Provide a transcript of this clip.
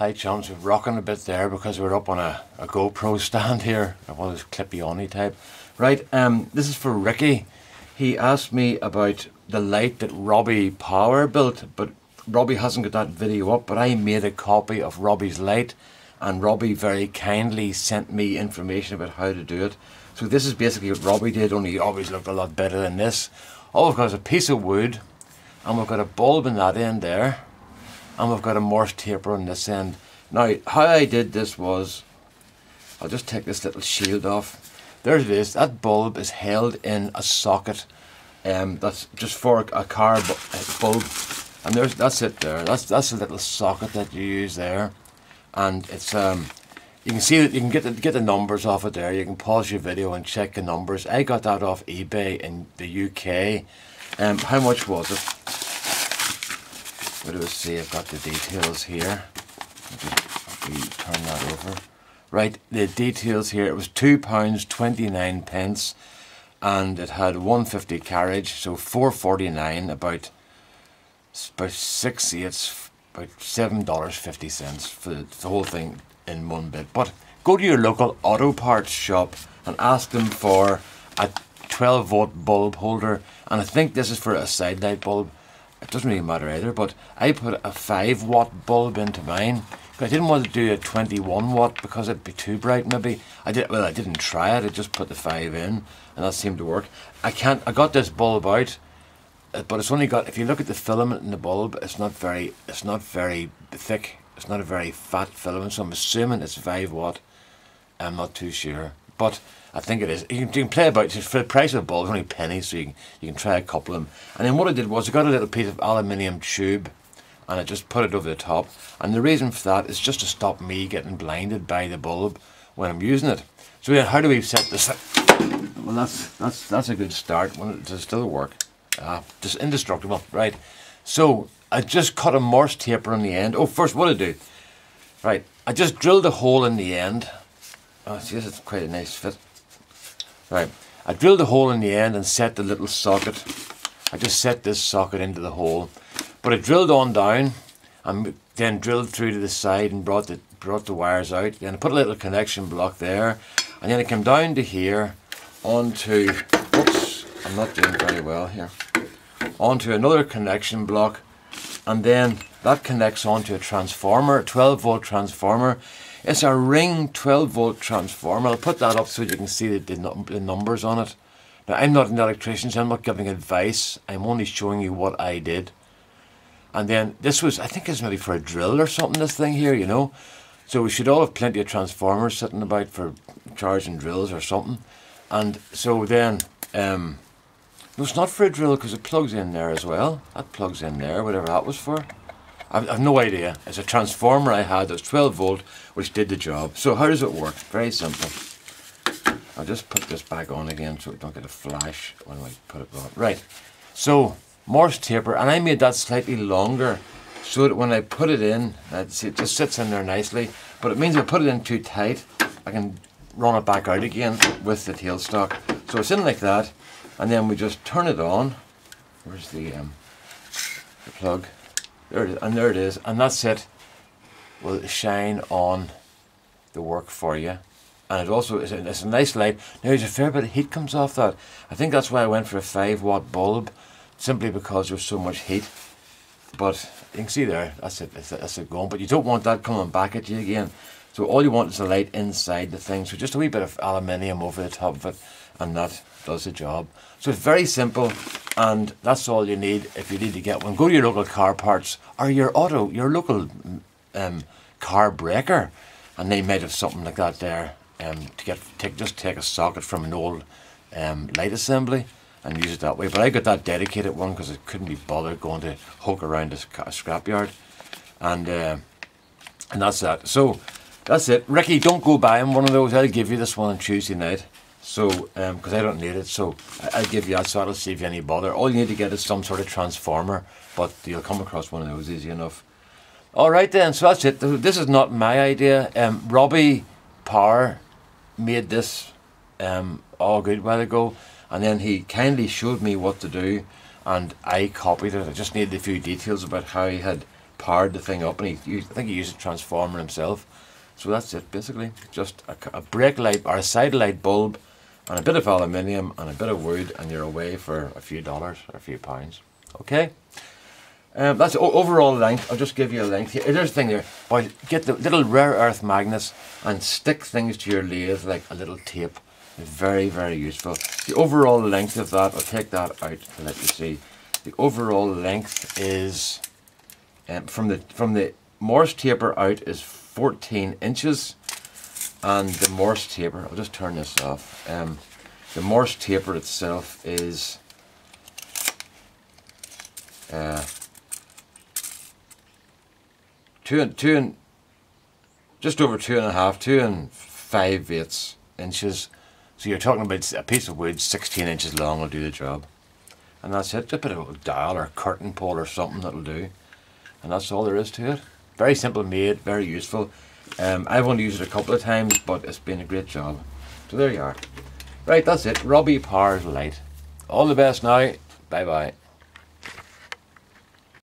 Hi chums, we're rocking a bit there because we're up on a GoPro stand here, one of those clippy-on type. Right, this is for Ricky. He asked me about the light that Robbie Power built, but Robbie hasn't got that video up, but I made a copy of Robbie's light, and Robbie very kindly sent me information about how to do it. So this is basically what Robbie did, only he always looked a lot better than this. All we've got is a piece of wood, and we've got a bulb in that end there, and we've got a Morse taper on this end. Now, how I did this was, I'll just take this little shield off. There it is. That bulb is held in a socket. That's just for a car bulb, and that's it there. That's a little socket that you use there, and it's you can see that you can get the numbers off it there. You can pause your video and check the numbers. I got that off eBay in the UK. How much was it? What do we see? I've got the details here. Just turn that over. Right, the details here. It was £2.29, and it had 150 carriage, so 4.49, about $7.50 for the whole thing in one bit. But go to your local auto parts shop and ask them for a 12-volt bulb holder, and I think this is for a side light bulb. It doesn't really matter either, but I put a 5-watt bulb into mine. I didn't want to do a 21-watt because it'd be too bright. Maybe I didn't try it. I just put the 5 in, and that seemed to work. I got this bulb out, but it's only got. If you look at the filament in the bulb, it's not very thick. It's not a very fat filament, so I'm assuming it's 5-watt. I'm not too sure, but I think it is. You can play about it. For the price of a bulb, it's only pennies, so you can try a couple of them. And then what I did was I got a little piece of aluminium tube, and I just put it over the top. And the reason for that is just to stop me getting blinded by the bulb when I'm using it. So then, how do we set this up? Well, that's a good start. Does it still work? Just indestructible, right? So I just cut a Morse taper on the end. Oh, first what I do? Right, I just drilled a hole in the end. Oh, see, this is quite a nice fit. Right, I drilled a hole in the end and set the little socket. I just set this socket into the hole, but I drilled on down and then drilled through to the side and brought the wires out. Then I put a little connection block there, and then I came down to here onto, oops, I'm not doing very well here, onto another connection block, and then that connects onto a transformer, a 12-volt transformer. It's a ring 12-volt transformer. I'll put that up so you can see the numbers on it. Now, I'm not an electrician, so I'm not giving advice. I'm only showing you what I did. And then this was, I think it's maybe for a drill or something, this thing here, you know. So we should all have plenty of transformers sitting about for charging drills or something. And so then, no, it's not for a drill because it plugs in there as well. That plugs in there, whatever that was for. I've no idea. It's a transformer I had that's 12-volt, which did the job. So how does it work? Very simple. I'll just put this back on again so we don't get a flash when I put it on. Right, so Morse taper, and I made that slightly longer so that when I put it in, see, it just sits in there nicely, but it means if I put it in too tight, I can run it back out again with the tailstock. So it's in like that, and then we just turn it on. Where's the plug? There it is, and there it is, and that's it. Will shine on the work for you. And it also is it's a nice light. Now there's a fair bit of heat comes off that. I think that's why I went for a 5-watt bulb, simply because there's so much heat. But you can see there, that's it going. But you don't want that coming back at you again. So all you want is the light inside the thing. So just a wee bit of aluminium over the top of it, and that does the job. So it's very simple, and that's all you need if you need to get one. Go to your local car parts or your local car breaker, and they might have something like that there. Just take a socket from an old light assembly and use it that way. But I got that dedicated one because I couldn't be bothered going to hook around a scrapyard, and that's that. So that's it. Ricky, don't go buying one of those. I'll give you this one on Tuesday night. So because I don't need it, so I'll give you that, so that'll save you any bother. All you need to get is some sort of transformer, but you'll come across one of those easy enough. Alright then, so that's it. This is not my idea. Robbie Power made this a good while ago, and then he kindly showed me what to do, and I copied it. I just needed a few details about how he had powered the thing up, and I think he used a transformer himself. So that's it basically. Just a brake light or a side light bulb, and a bit of aluminium and a bit of wood, and you're away for a few dollars or a few pounds. Okay. That's overall length. I'll just give you a length here. There's a thing there. Boy, get the little rare earth magnets and stick things to your lathe like a little tape. Very, very useful. The overall length of that, I'll take that out to let you see. The overall length is from the Morse taper out is 14 inches, and the Morse taper, I'll just turn this off. The Morse taper itself is just over 2 5/8 inches. So you're talking about a piece of wood 16 inches long will do the job. And that's it. Just put a dial or curtain pole or something that'll do. And that's all there is to it. Very simple made, very useful. I've only used it a couple of times, but it's been a great job. So there you are. Right, that's it. Robbie Power's light. All the best now. Bye bye.